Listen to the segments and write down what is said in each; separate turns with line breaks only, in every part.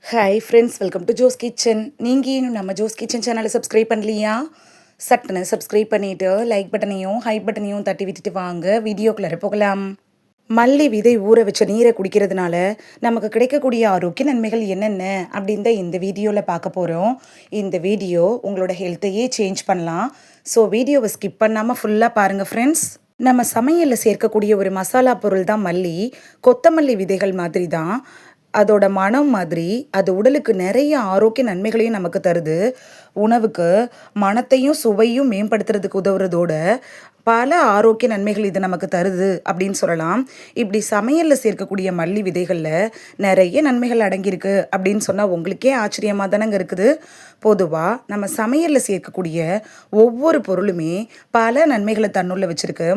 Hi friends, welcome to Jo's Kitchen. நீங்கள் இன்னும் நம்ம ஜோஸ் கிச்சன் சேனலை சப்ஸ்கிரைப் பண்ணலையா? சட்டுன்னு சப்ஸ்கிரைப் பண்ணிவிட்டு லைக் பட்டனையும் ஹைப் பட்டனையும் தட்டி விட்டுட்டு வாங்க வீடியோக்குள்ளே போகலாம். மல்லி விதை ஊற வச்ச நீரை குடிக்கிறதுனால நமக்கு கிடைக்கக்கூடிய ஆரோக்கிய நன்மைகள் என்னென்ன அப்படின்னு தான் இந்த வீடியோவில் பார்க்க போகிறோம். இந்த வீடியோ உங்களோட ஹெல்த்தையே சேஞ்ச் பண்ணலாம். ஸோ வீடியோவை ஸ்கிப் பண்ணாமல் ஃபுல்லாக பாருங்கள் ஃப்ரெண்ட்ஸ். நம்ம சமையலில் சேர்க்கக்கூடிய ஒரு மசாலா பொருள் தான் மல்லி. கொத்தமல்லி விதைகள் மாதிரி தான், அதோட மனம் மாதிரி அது உடலுக்கு நிறைய ஆரோக்கிய நன்மைகளையும் நமக்கு தருது. உணவுக்கு மனத்தையும் சுவையும் மேம்படுத்துறதுக்கு உதவுறதோட பல ஆரோக்கிய நன்மைகள் இது நமக்கு தருது அப்படின்னு சொல்லலாம். இப்படி சமையலில் சேர்க்கக்கூடிய மல்லி விதைகளில் நிறைய நன்மைகள் அடங்கியிருக்கு அப்படின்னு சொன்னால் உங்களுக்கே ஆச்சரியமாக தானங்க இருக்குது. பொதுவாக நம்ம சமையலில் சேர்க்கக்கூடிய ஒவ்வொரு பொருளுமே பல நன்மைகளை தன்னுள்ள வச்சுருக்கு.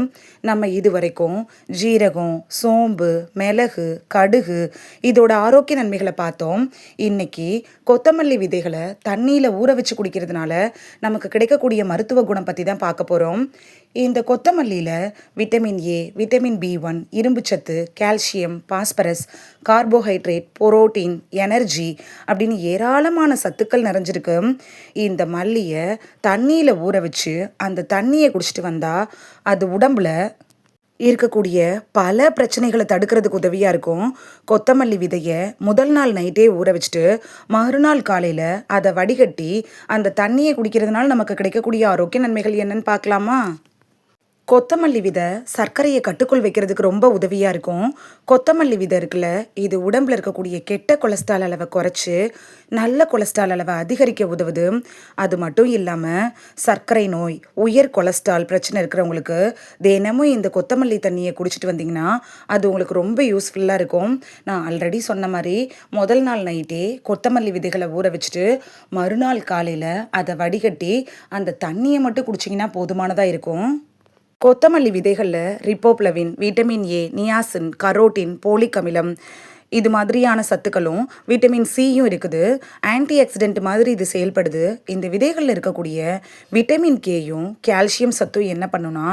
நம்ம இது வரைக்கும் ஜீரகம், சோம்பு, மிளகு, கடுகு இதோட ஆரோக்கிய நன்மைகளை பார்த்தோம். இன்னைக்கு கொத்தமல்லி விதைகளை தண்ணியில் ஊற வச்சு குடிக்கிறதுனால நமக்கு கிடைக்கக்கூடிய மருத்துவ குணம் பற்றி தான் பார்க்க போகிறோம். இந்த கொத்தமல்லியில் விட்டமின் ஏ, விட்டமின் B1, இரும்புச்சத்து, calcium, phosphorus, carbohydrate, protein, energy அப்படின்னு ஏராளமான சத்துக்கள் நிறைஞ்சிருக்கு. இந்த மல்லியை தண்ணியில் ஊற வச்சு அந்த தண்ணியை குடிச்சிட்டு வந்தால் அது உடம்புல இருக்கக்கூடிய பல பிரச்சனைகளை தடுக்கிறதுக்கு உதவியாக இருக்கும். கொத்தமல்லி விதையை முதல் நாள் நைட்டே ஊற வச்சுட்டு மறுநாள் காலையில் அதை வடிகட்டி அந்த தண்ணியை குடிக்கிறதுனால நமக்கு கிடைக்கக்கூடிய ஆரோக்கிய நன்மைகள் என்னன்னு பார்க்கலாமா? கொத்தமல்லி விதை சர்க்கரையை கட்டுக்குள் வைக்கிறதுக்கு ரொம்ப உதவியாக இருக்கும். கொத்தமல்லி விதை இருக்குல்ல, இது உடம்பில் இருக்கக்கூடிய கெட்ட கொலஸ்ட்ரால் அளவை குறைச்சி நல்ல கொலஸ்ட்ரால் அளவை அதிகரிக்க உதவுது. அது மட்டும் இல்லாமல் சர்க்கரை நோய், உயர் கொலஸ்ட்ரால் பிரச்சனை இருக்கிறவங்களுக்கு தினமும் இந்த கொத்தமல்லி தண்ணியை குடிச்சிட்டு வந்தீங்கன்னா அது உங்களுக்கு ரொம்ப யூஸ்ஃபுல்லாக இருக்கும். நான் ஆல்ரெடி சொன்ன மாதிரி முதல் நாள் நைட்டே கொத்தமல்லி விதைகளை ஊற வச்சுட்டு மறுநாள் காலையில் அதை வடிகட்டி அந்த தண்ணியை மட்டும் குடிச்சிங்கன்னா போதுமானதாக இருக்கும். கொத்தமல்லி விதைகளில் riboflavin, vitamin A, niacin, carotene, folic அமிலம் இது மாதிரியான சத்துக்களும் விட்டமின் சியும் இருக்குது. ஆன்டி ஆக்சிடென்ட் மாதிரி இது செயல்படுது. இந்த விதைகளில் இருக்கக்கூடிய விட்டமின் கேயும் கால்சியம் சத்தும் என்ன பண்ணுன்னா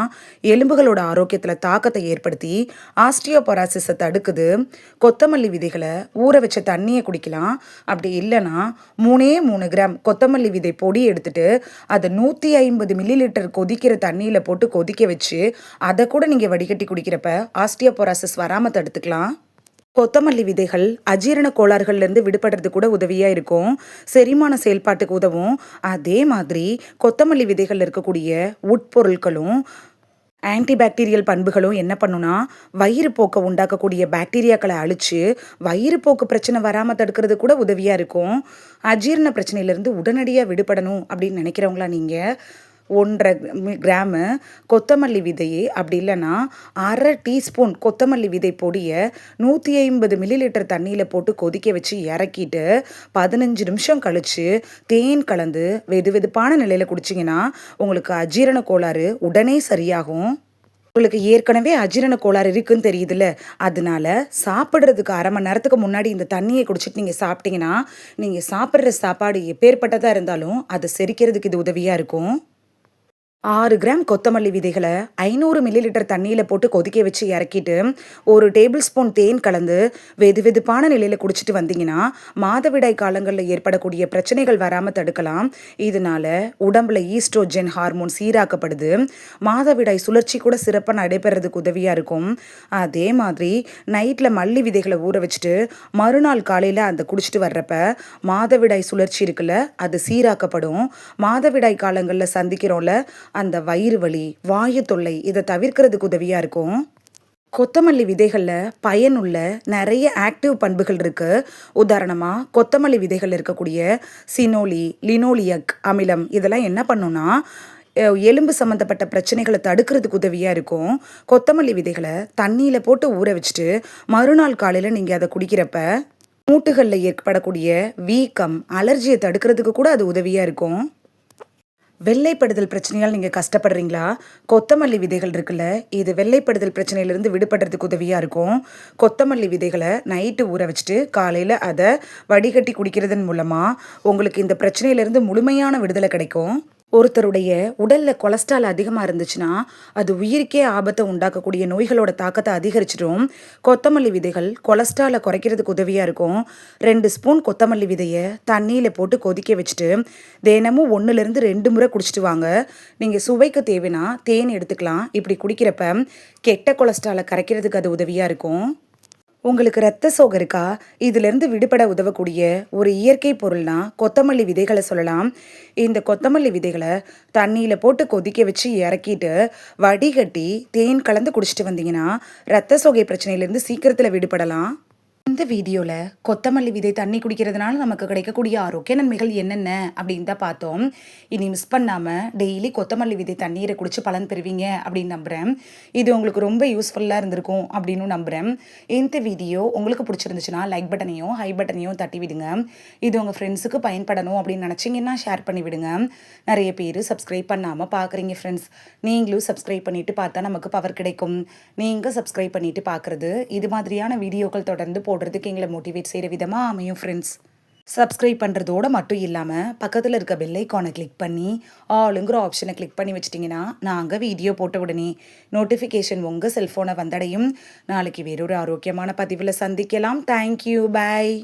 எலும்புகளோட ஆரோக்கியத்தில் தாக்கத்தை ஏற்படுத்தி ஆஸ்டியோபொராசிஸை தடுக்குது. கொத்தமல்லி விதைகளை ஊற வச்ச தண்ணியை குடிக்கலாம். அப்படி இல்லைன்னா 3 கிராம் கொத்தமல்லி விதை பொடி எடுத்துட்டு அதை 150 மில்லிலிட்டர் கொதிக்கிற தண்ணியில் போட்டு கொதிக்க வச்சு அதை கூட நீங்கள் வடிகட்டி குடிக்கிறப்ப ஆஸ்டியோபொராசிஸ் வராமல் தடுத்துக்கலாம். கொத்தமல்லி விதைகள் அஜீரண கோளாறுகள்லேருந்து விடுபடுறது கூட உதவியாக இருக்கும். செரிமான செயல்பாட்டுக்கு உதவும். அதே மாதிரி கொத்தமல்லி விதைகளில் இருக்கக்கூடிய உட்பொருட்களும் ஆன்டிபாக்டீரியல் பண்புகளும் என்ன பண்ணுன்னா வயிறுப்போக்கை உண்டாக்கக்கூடிய பாக்டீரியாக்களை அழித்து வயிறுப்போக்கு பிரச்சனை வராமல் தடுக்கிறது கூட உதவியாக இருக்கும். அஜீரண பிரச்சனையிலேருந்து உடனடியாக விடுபடணும் அப்படின்னு நினைக்கிறவங்களா நீங்கள் 1.5 கிராமு கொத்தமல்லி விதையை, அப்படி இல்லைன்னா 1/2 டீஸ்பூன் கொத்தமல்லி விதை பொடியை 150 மில்லிலிட்டர் தண்ணியில் போட்டு கொதிக்க வச்சு இறக்கிட்டு 15 நிமிஷம் கழித்து தேன் கலந்து வெதுவெதுப்பான நிலையில் குடிச்சிங்கன்னா உங்களுக்கு அஜீரண கோளாறு உடனே சரியாகும். உங்களுக்கு ஏற்கனவே அஜீரண கோளாறு இருக்குன்னு தெரியுதுல்ல, அதனால சாப்பிட்றதுக்கு 1/2 மணி நேரத்துக்கு முன்னாடி இந்த தண்ணியை குடிச்சிட்டு நீங்கள் சாப்பிட்டீங்கன்னா நீங்கள் சாப்பிட்ற சாப்பாடு எப்பேற்பட்டதாக இருந்தாலும் அதை செரிக்கிறதுக்கு இது உதவியாக இருக்கும். 6 கிராம் கொத்தமல்லி விதைகளை 500 மில்லிலிட்டர் தண்ணியில் போட்டு கொதிக்க வச்சு இறக்கிட்டு 1 டேபிள் ஸ்பூன் தேன் கலந்து வெதுவெதுப்பான நிலையில் குடிச்சிட்டு வந்தீங்கன்னா மாதவிடாய் காலங்களில் ஏற்படக்கூடிய பிரச்சனைகள் வராமல் தடுக்கலாம். இதனால உடம்புல ஈஸ்ட்ரோஜன் ஹார்மோன் சீராக்கப்படுது. மாதவிடாய் சுழற்சி கூட சிறப்பாக நடைபெறதுக்கு உதவியாக இருக்கும். அதே மாதிரி நைட்டில் மல்லி விதைகளை ஊற வச்சுட்டு மறுநாள் காலையில் அந்த குடிச்சிட்டு வர்றப்ப மாதவிடாய் சுழற்சி இருக்குல்ல, அது சீராக்கப்படும். மாதவிடாய் காலங்களில் சந்திக்கிறோம்ல அந்த வயிறு வலி, வாயு தொல்லை இதை தவிர்க்கிறதுக்கு உதவியாக இருக்கும். கொத்தமல்லி விதைகளில் பயனுள்ள நிறைய ஆக்டிவ் பண்புகள் இருக்குது. உதாரணமாக கொத்தமல்லி விதைகளில் இருக்கக்கூடிய சினோலி, லினோலியக் அமிலம் இதெல்லாம் என்ன பண்ணுன்னா எலும்பு சம்மந்தப்பட்ட பிரச்சனைகளை தடுக்கிறதுக்கு உதவியாக இருக்கும். கொத்தமல்லி விதைகளை தண்ணியில் போட்டு ஊற வச்சுட்டு மறுநாள் காலையில் நீங்கள் அதை குடிக்கிறப்ப மூட்டுகளில் ஏற்படக்கூடிய வீக்கம், அலர்ஜியை தடுக்கிறதுக்கு கூட அது உதவியாக இருக்கும். வெள்ளைப்படுதல் பிரச்சனையால் நீங்கள் கஷ்டப்படுறீங்களா? கொத்தமல்லி விதைகள் இருக்குல்ல, இது வெள்ளைப்படுதல் பிரச்சனையிலேருந்து விடுபடுறதுக்கு உதவியாக இருக்கும். கொத்தமல்லி விதைகளை நைட்டு ஊற வச்சுட்டு காலையில் அதை வடிகட்டி குடிக்கிறதன் மூலமாக உங்களுக்கு இந்த பிரச்சனையிலேருந்து முழுமையான விடுதலை கிடைக்கும். ஒருத்தருடைய உடல்ல கொலஸ்ட்ரால் அதிகமா இருந்துச்சுன்னா, அது உயிருக்கே ஆபத்த உண்டாக்கக்கூடிய நோய்களோட தாக்கத்த அதிகரிச்சிடும். கொத்தமல்லி விதைகள் கொலஸ்ட்ரால குறைக்கிறதுக்கு உதவியா இருக்கும். 2 ஸ்பூன் கொத்தமல்லி விதைய தண்ணீல போட்டு கொதிக்க வச்சுட்டு, தினமும் 1லிருந்து 2 முறை குடிச்சிட்டு வாங்க. நீங்க சுவைக்கு தேவைனா தேன் எடுத்துக்கலாம். இப்படி குடிக்கிறப்ப கெட்ட கொலஸ்ட்ரால கரைக்கிறதுக்கு அது உதவியா இருக்கும். உங்களுக்கு ரத்த சோகை இருக்கா? இதிலிருந்து விடுபட உதவக்கூடிய ஒரு இயற்கை பொருள்னா கொத்தமல்லி விதைகள சொல்லலாம். இந்த கொத்தமல்லி விதைகள தண்ணீல போட்டு கொதிக்க வச்சு இறக்கிட்டு, வடிகட்டி தேன் கலந்து குடிச்சிட்டு வந்தீங்கன்னா, ரத்த சோகை பிரச்சனையிலிருந்து சீக்கிரத்தில விடுபடலாம். இந்த வீடியோல கொத்தமல்லி விதை தண்ணி குடிக்கிறதுனால நமக்கு கிடைக்கக்கூடிய ஆரோக்கிய நன்மைகள் என்னென்ன அப்படின்னு தான் பார்த்தோம். இனி மிஸ் பண்ணாம டெய்லி கொத்தமல்லி விதை தண்ணீரை குடிச்சு பலன் பெறுவீங்க அப்படின்னு நம்புறேன். இது உங்களுக்கு ரொம்ப யூஸ்ஃபுல்லா இருந்திருக்கும் அப்படின்னு நம்புறேன். இந்த வீடியோ உங்களுக்கு பிடிச்சிருந்துச்சுன்னா லைக் பட்டனையும் ஹை பட்டனையும் தட்டி விடுங்க. இது உங்க ஃப்ரெண்ட்ஸுக்கு பயன்படணும் அப்படின்னு நினைச்சீங்கன்னா ஷேர் பண்ணி விடுங்க. நிறைய பேர் சப்ஸ்கிரைப் பண்ணாம பார்க்குறீங்க ஃப்ரெண்ட்ஸ். நீங்களும் சப்ஸ்கிரைப் பண்ணிட்டு பார்த்தா நமக்கு பவர் கிடைக்கும். நீங்க சப்ஸ்கிரைப் பண்ணிட்டு பார்க்குறது இது மாதிரியான வீடியோக்கள் தொடர்ந்து போடுறதுக்கு எங்களை மோட்டிவேட் செய்கிற விதமாக அமையும் ஃப்ரெண்ட்ஸ். சப்ஸ்கிரைப் பண்ணுறதோடு மட்டும் இல்லாமல் பக்கத்தில் இருக்க பெல் ஐக்கானை கிளிக் பண்ணி ஆளுங்கிற ஆப்ஷனை கிளிக் பண்ணி வச்சிட்டிங்கன்னா நாங்கள் வீடியோ போட்ட உடனே நோட்டிஃபிகேஷன் உங்கள் செல்ஃபோனை வந்தடையும். நாளைக்கு வேறொரு ஆரோக்கியமான பதிவில் சந்திக்கலாம். தேங்க்யூ, பாய்.